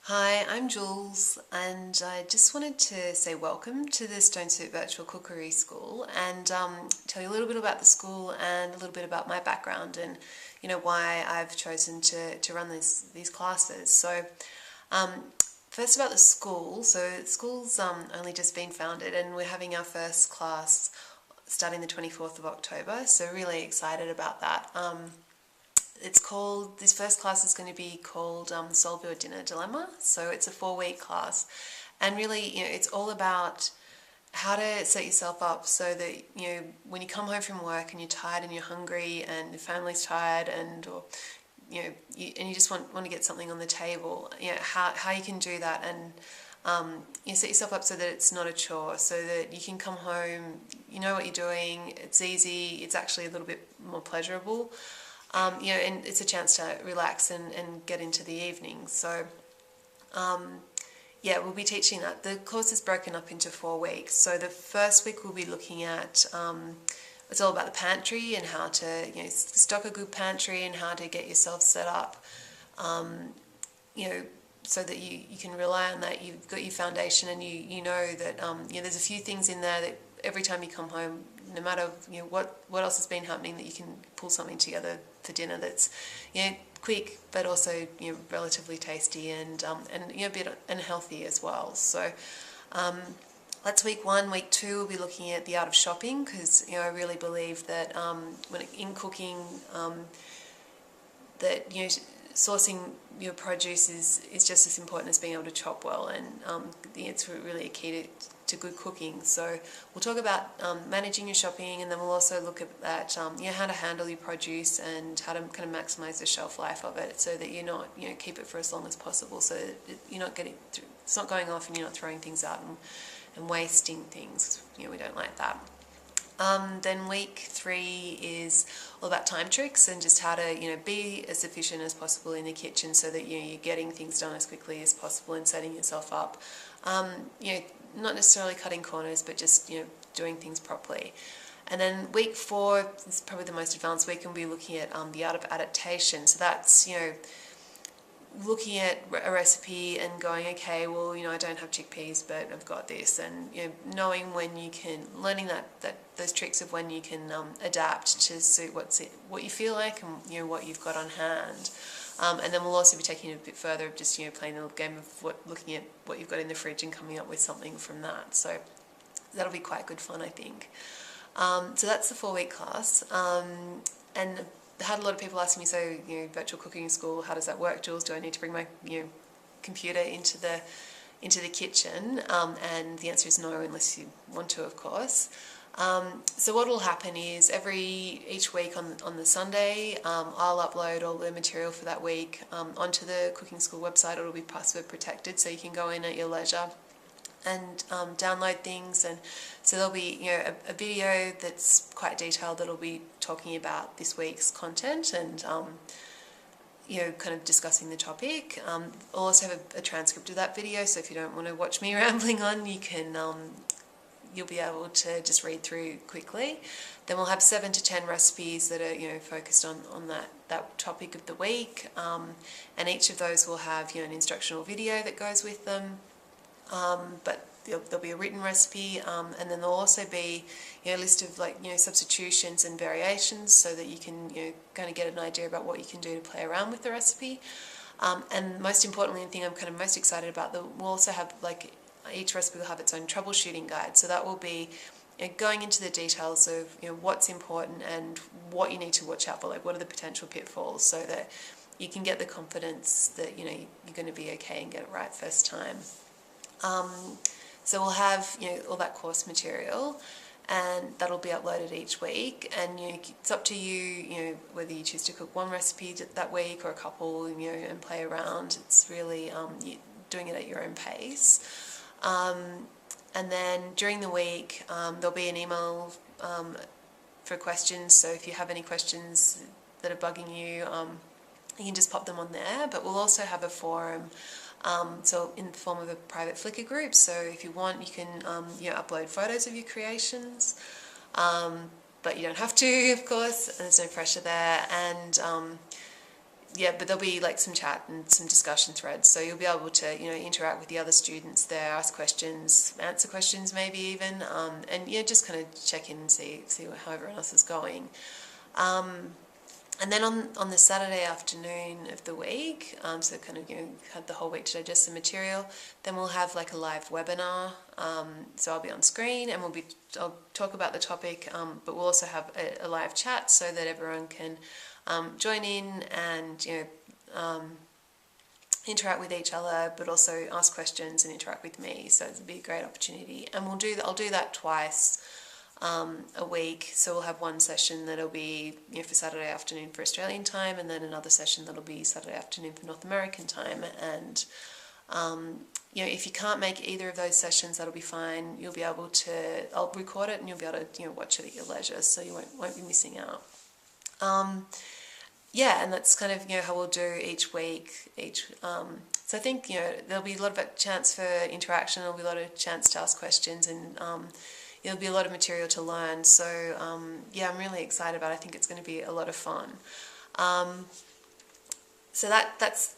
Hi, I'm Jules, and I just wanted to say welcome to the Stone Soup Virtual Cookery School and tell you a little bit about the school and a little bit about my background and why I've chosen to run these classes. So um, first about the school. So the school's only just been founded, and we're having our first class starting the 24th of October. So really excited about that. This first class is going to be called Solve Your Dinner Dilemma. So it's a 4-week class, and really, it's all about how to set yourself up so that, when you come home from work and you're tired and you're hungry and the family's tired or you just want to get something on the table, how you can do that and you set yourself up so that it's not a chore, so that you can come home, you know what you're doing, it's easy, it's actually a little bit more pleasurable. And it's a chance to relax and get into the evening. So, we'll be teaching that. The course is broken up into 4 weeks. So the first week we'll be looking at, it's all about the pantry and how to, stock a good pantry and how to get yourself set up, so that you can rely on that. You've got your foundation and you know that, there's a few things in there that every time you come home, no matter what else has been happening, that you can pull something together for dinner that's quick but also relatively tasty and a bit and healthy as well. So that's week 1. Week 2 we'll be looking at the art of shopping, because I really believe that in cooking that sourcing your produce is just as important as being able to chop well, and it's really a key to good cooking. So we'll talk about managing your shopping, and then we'll also look at that, how to handle your produce and how to kind of maximise the shelf life of it, so that you're not, keep it for as long as possible, so that you're not getting it's not going off and you're not throwing things out and wasting things. We don't like that. Then week 3 is all about time tricks and just how to be as efficient as possible in the kitchen, so that you're getting things done as quickly as possible and setting yourself up. Not necessarily cutting corners, but just doing things properly. And then week 4 is probably the most advanced week, and we'll be looking at the art of adaptation. So that's looking at a recipe and going, okay, well, I don't have chickpeas, but I've got this, and knowing when you can, learning that those tricks of when you can adapt to suit what you feel like and what you've got on hand. And then we'll also be taking it a bit further, just playing a little game of looking at what you've got in the fridge and coming up with something from that. So that'll be quite good fun, I think. So that's the 4-week class, and I had a lot of people asking me, so virtual cooking school, how does that work, Jules? Do I need to bring my computer into the kitchen? And the answer is no, unless you want to, of course. So what will happen is each week on the Sunday, I'll upload all the material for that week onto the cooking school website. It'll be password protected, so you can go in at your leisure and download things. And so there'll be a video that's quite detailed that'll be talking about this week's content and kind of discussing the topic. I'll also have a transcript of that video, so if you don't want to watch me rambling on, you can you'll be able to just read through quickly. Then we'll have 7 to 10 recipes that are focused on that topic of the week, and each of those will have an instructional video that goes with them. But there'll be a written recipe, and then there'll also be a list of substitutions and variations, so that you can kind of get an idea about what you can do to play around with the recipe. And most importantly, the thing I'm kind of most excited about, we'll also have each recipe will have its own troubleshooting guide. So that will be going into the details of what's important and what you need to watch out for, what are the potential pitfalls, so that you can get the confidence that you're going to be okay and get it right first time. So we'll have all that course material, and that'll be uploaded each week, and it's up to you whether you choose to cook one recipe that week or a couple, and play around. It's really doing it at your own pace. And then during the week there'll be an email for questions, so if you have any questions that are bugging you, you can just pop them on there. But we'll also have a forum, so in the form of a private Flickr group, so if you want, you can upload photos of your creations, but you don't have to, of course, and there's no pressure there. And yeah, but there'll be like some chat and some discussion threads, so you'll be able to, you know, interact with the other students there, ask questions, answer questions maybe even, and yeah, just kind of check in and see how everyone else is going. And then on the Saturday afternoon of the week, so kind of, you know, had the whole week to digest the material, then we'll have like a live webinar. So I'll be on screen and I'll talk about the topic, but we'll also have a live chat so that everyone can join in and, you know, interact with each other, but also ask questions and interact with me. So it'll be a great opportunity. And I'll do that twice a week. So we'll have one session that'll be, you know, for Saturday afternoon for Australian time, and then another session that'll be Saturday afternoon for North American time. And you know, if you can't make either of those sessions, that'll be fine. You'll be able to, I'll record it and you'll be able to, you know, watch it at your leisure, so you won't be missing out. Yeah, and that's kind of, you know, how we'll do each week. So I think, you know, there'll be a lot of chance for interaction. There'll be a lot of chance to ask questions, and there'll be a lot of material to learn. So yeah, I'm really excited about it. I think it's going to be a lot of fun. So that's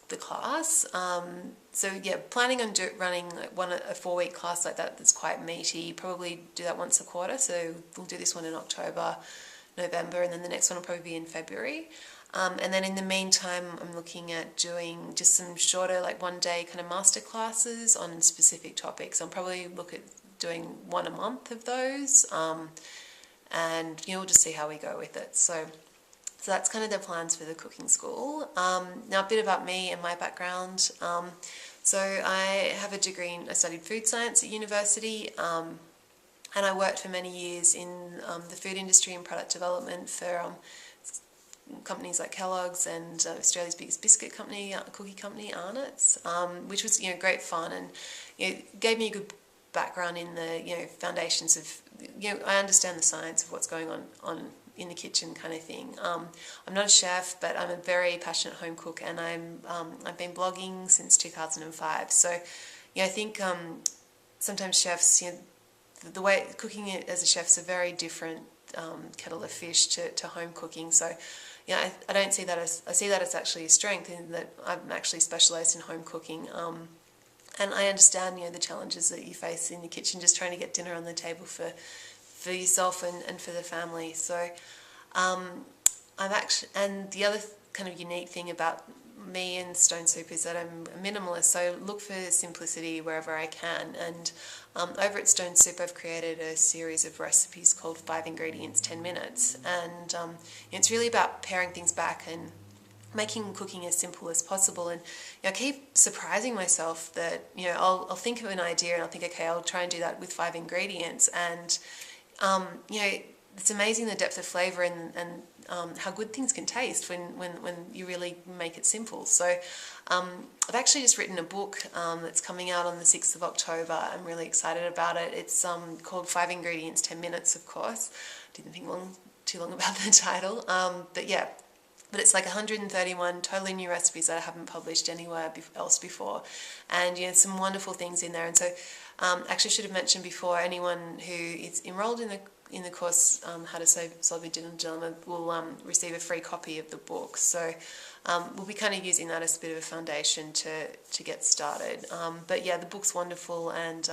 the class. So yeah, planning on running a 4-week class like that that's quite meaty. Probably do that once a quarter. So we'll do this one in October, November, and then the next one will probably be in February. And then in the meantime, I'm looking at doing just some shorter, like 1-day kind of master classes on specific topics. I'll probably look at doing one a month of those, and you know, we'll just see how we go with it. So that's kind of the plans for the cooking school. Now a bit about me and my background. So I have a degree I studied food science at university, and I worked for many years in the food industry and product development for companies like Kellogg's and Australia's biggest biscuit company, cookie company, Arnott's, which was, you know, great fun, and you know, gave me a good background in the, you know, foundations of, you know, I understand the science of what's going on in the kitchen kind of thing. I'm not a chef, but I'm a very passionate home cook, and I've been blogging since 2005. So, you know, I think sometimes chefs, you know, the way cooking it as a chef is a very different kettle of fish to home cooking. So, you know, I don't see that as, I see that as actually a strength, in that I'm actually specialised in home cooking. And I understand, you know, the challenges that you face in the kitchen, just trying to get dinner on the table for yourself and for the family. So I'm actually, and the other kind of unique thing about me and Stone Soup is that I'm a minimalist, so look for simplicity wherever I can. And over at Stone Soup, I've created a series of recipes called 5 Ingredients, 10 Minutes, and it's really about paring things back and making cooking as simple as possible. And you know, I keep surprising myself that, you know, I'll think of an idea and I'll think, okay, I'll try and do that with 5 ingredients, and you know, it's amazing the depth of flavour and how good things can taste when you really make it simple. So I've actually just written a book that's coming out on the 6th of October. I'm really excited about it. It's called 5 Ingredients, 10 Minutes, of course. Didn't think too long about the title, but yeah. But it's like 131 totally new recipes that I haven't published anywhere else before, and you know, some wonderful things in there. And so, actually, should have mentioned before, anyone who is enrolled in the course How to Solve Your Dinner Dilemma will receive a free copy of the book. So we'll be kind of using that as a bit of a foundation to get started. But yeah, the book's wonderful, and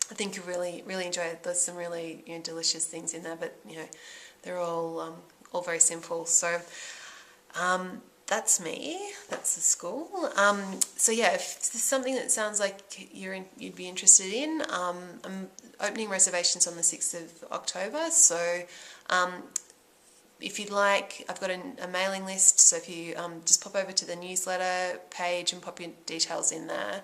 I think you'll really enjoy it. There's some really, you know, delicious things in there, but you know, they're all very simple. So. That's me. That's the school. So yeah, if this is something that sounds like you'd be interested in, I'm opening reservations on the 6th of October. So if you'd like, I've got a mailing list. So if you just pop over to the newsletter page and pop your details in there,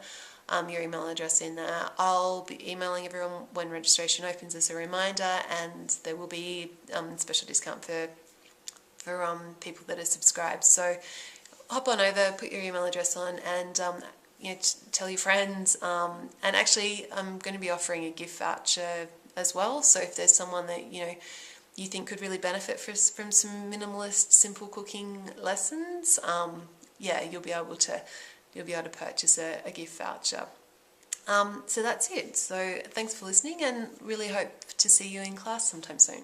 your email address in there, I'll be emailing everyone when registration opens as a reminder, and there will be special discount for people that are subscribed. So hop on over, put your email address on, and you know, tell your friends. And actually, I'm going to be offering a gift voucher as well. So if there's someone that you know you think could really benefit from some minimalist, simple cooking lessons, yeah, you'll be able to purchase a gift voucher. So that's it. So thanks for listening, and really hope to see you in class sometime soon.